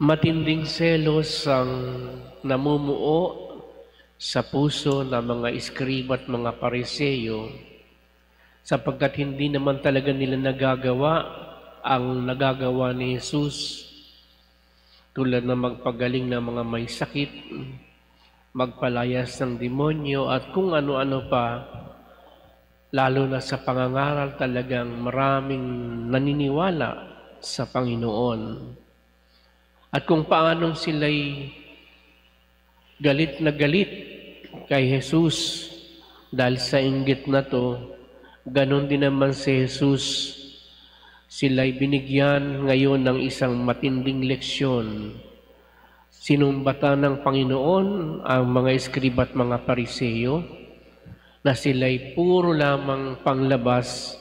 Matinding selos ang namumuo sa puso ng mga iskriba at mga pariseyo sapagkat hindi naman talaga nila nagagawa ang nagagawa ni Jesus tulad ng magpagaling ng mga may sakit, magpalayas ng demonyo at kung ano-ano pa, lalo na sa pangangaral talagang maraming naniniwala sa Panginoon. At kung paanong sila'y galit na galit kay Jesus dahil sa inggit na to, ganon din naman si Jesus. Sila'y binigyan ngayon ng isang matinding leksyon. Sinumbatan ng Panginoon ang mga iskriba at mga pariseyo na sila'y puro lamang panglabas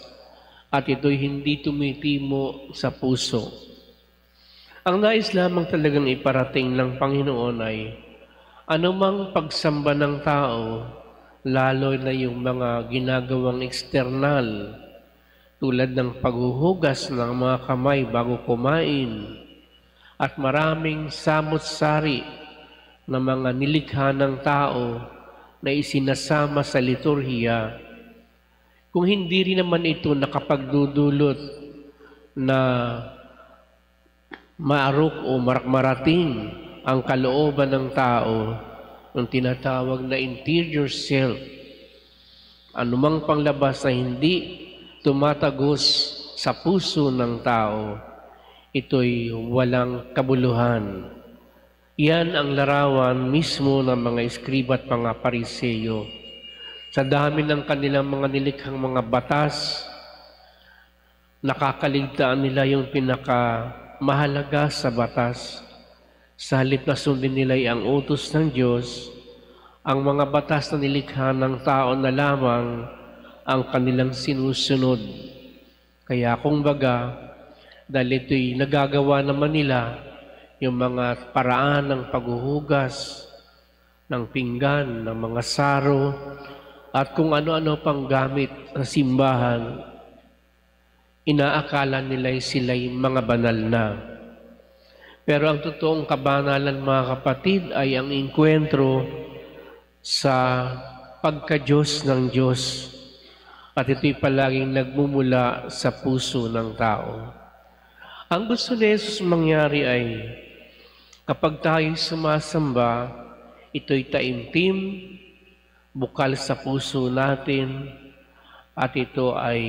at ito'y hindi tumitimo sa puso. Ang nais lamang talagang iparating ng Panginoon ay anumang pagsamba ng tao, lalo na yung mga ginagawang eksternal, tulad ng paghuhugas ng mga kamay bago kumain, at maraming samot-sari na mga nilikha ng tao na isinasama sa liturhiya, kung hindi rin naman ito nakapagdudulot na maarok o marating ang kalooban ng tao, ang tinatawag na interior self, anumang panglabas na hindi tumatagos sa puso ng tao, ito'y walang kabuluhan. Yan ang larawan mismo ng mga iskriba at mga pariseyo. Sa dami ng kanilang mga nilikhang mga batas, nakakaligtaan nila yung pinakamahalaga sa batas. Sa halip na sundin nila ang utos ng Diyos, ang mga batas na nilikha ng tao na lamang ang kanilang sinusunod. Kaya kung baga, dahil ito'y nagagawa naman nila yung mga paraan ng paghuhugas, ng pinggan, ng mga saro, at kung ano-ano pang gamit sa simbahan, inaakala nila sila'y mga banal na. Pero ang totoong kabanalan, mga kapatid, ay ang enkwentro sa pagka-Diyos ng Diyos. At ito'y palaging nagmumula sa puso ng tao. Ang gusto ni Jesus mangyari ay, kapag tayo'y sumasamba, ito'y taimtim, bukal sa puso natin, at ito ay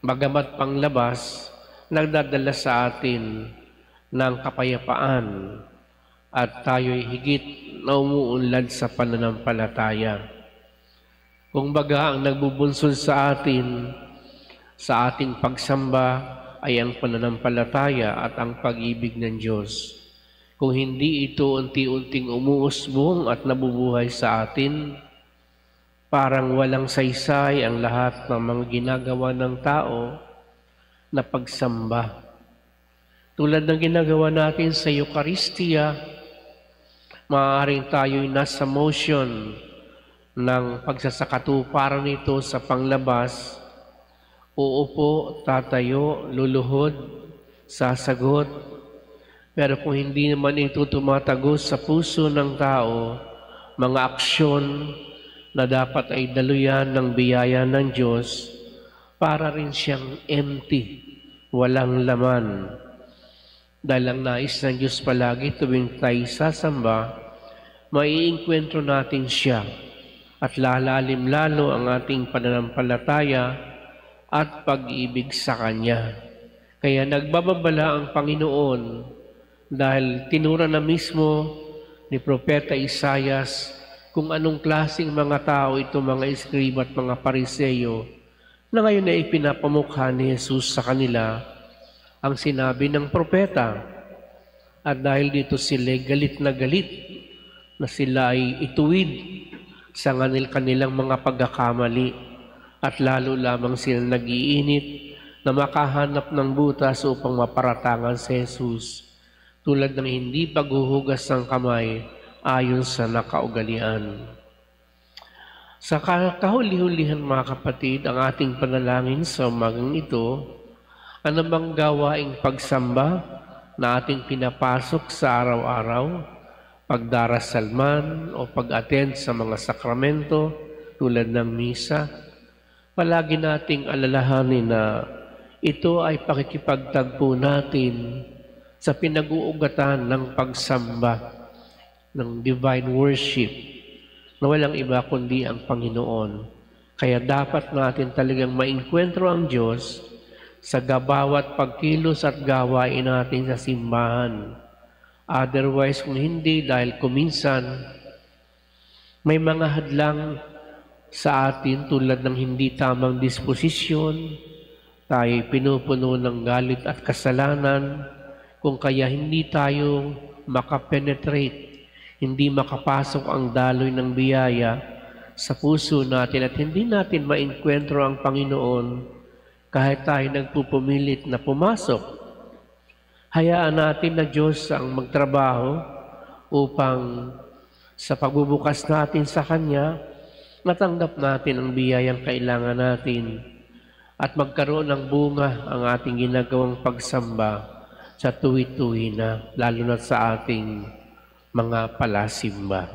bagamat panglabas, nagdadala sa atin ng kapayapaan, at tayo'y higit na umuunlad sa pananampalataya. Kung baga ang nagbubunsod sa atin, sa ating pagsamba ay ang pananampalataya at ang pag-ibig ng Diyos. Kung hindi ito unti-unting umuusbong at nabubuhay sa atin, parang walang saysay ang lahat ng mga ginagawa ng tao na pagsamba. Tulad ng ginagawa natin sa Eucharistia, maaaring tayo'y nasa motion ng pagsasakatuparan nito sa panglabas, uupo, tatayo, luluhod, sasagot. Pero kung hindi naman ito tumatagos sa puso ng tao, mga aksyon na dapat ay daluyan ng biyaya ng Diyos, para rin siyang empty, walang laman. Dahil ang nais ng Diyos palagi tuwing tayo sasamba, maiengkwentro natin siya at lalalim lalo ang ating pananampalataya at pag-ibig sa Kanya. Kaya nagbababala ang Panginoon dahil tinura na mismo ni Propeta Isaias kung anong klaseng mga tao ito, mga iskriba at mga pariseyo, na ngayon ay ipinapamukha ni Jesus sa kanila ang sinabi ng propeta. At dahil dito sila galit na sila ay ituwid sa kanilang mga pagkakamali, at lalo lamang sila nag-iinit na makahanap ng butas upang maparatangan si Jesus, tulad ng hindi paghuhugas ng kamay ayon sa nakaugalian. Sa kahuli-hulihan, mga kapatid, ang ating panalangin sa umagang ito, anumang gawaing pagsamba na ating pinapasok sa araw-araw, pagdarasal man o pag-attend sa mga sakramento tulad ng misa, palagi nating alalahanin na ito ay pakikipagtagpo natin sa pinag-uugatan ng pagsamba, ng divine worship, na walang iba kundi ang Panginoon. Kaya dapat natin talagang mainkwentro ang Diyos sa bawat pagkilos at gawain natin sa simbahan. Otherwise, kung hindi, dahil kuminsan may mga hadlang sa atin tulad ng hindi tamang disposisyon, tayo pinupuno ng galit at kasalanan, kung kaya hindi tayo makapenetrate, hindi makapasok ang daloy ng biyaya sa puso natin at hindi natin mainkwentro ang Panginoon kahit tayo nagpupumilit na pumasok. Hayaan natin na Diyos ang magtrabaho upang sa pagbubukas natin sa Kanya, matanggap natin ang biyayang kailangan natin at magkaroon ng bunga ang ating ginagawang pagsamba sa tuwi-tuwi na, lalo na sa ating mga palasimba.